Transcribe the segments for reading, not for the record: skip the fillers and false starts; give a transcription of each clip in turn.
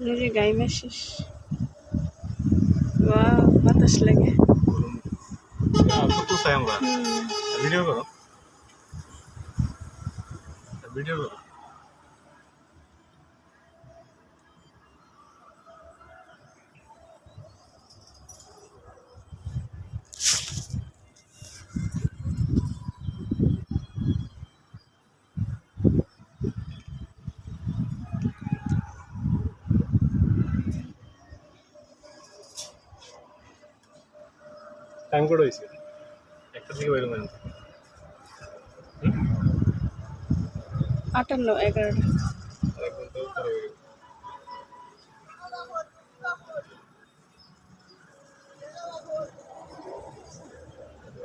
मेरे गाय में शीश वाह बातास लगे तो सही होगा वीडियो करो টাইম কোড হয়েছে একটা থেকে বের হবেন 58 11 আরেকবার তো করে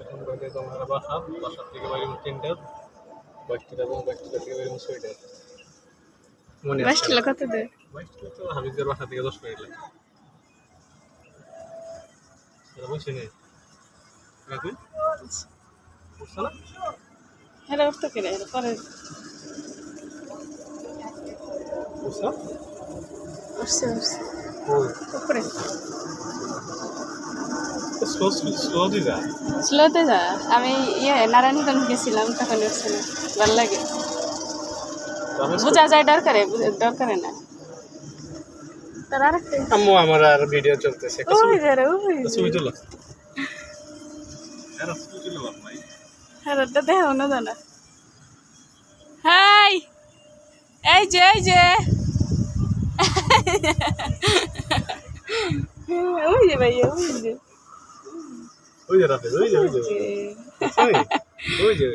এখন বাজে তোমার বাসা থেকে বাইরে 3টা বাকিটা এবং বাকিটা থেকে বাইরে 6টা মনে আছে 22 কত দে 22 তো হাবিজের বাসা থেকে 10 মিনিট লাগে এটা বুঝছেন রাখুন বুঝছ না হেরা উঠতে কেড়ে পরে বুঝছ উঠছে ওই উপরে স্লো দিদা স্লোতে যা আমি নারায়ণগঞ্জ গেছিলাম তখন উঠছে না ভালো লাগে বোঝা যায় দরকারে না তার আরেকটা আম্মু আমার আর ভিডিও চলতেছে ওই রে ওই ছবি তুলো এরা ছবি তুলো ভাই হ্যাঁ তো দেখো না জানা হাই এই যে ওই যে ভাই ওই যে রাতে ওই যে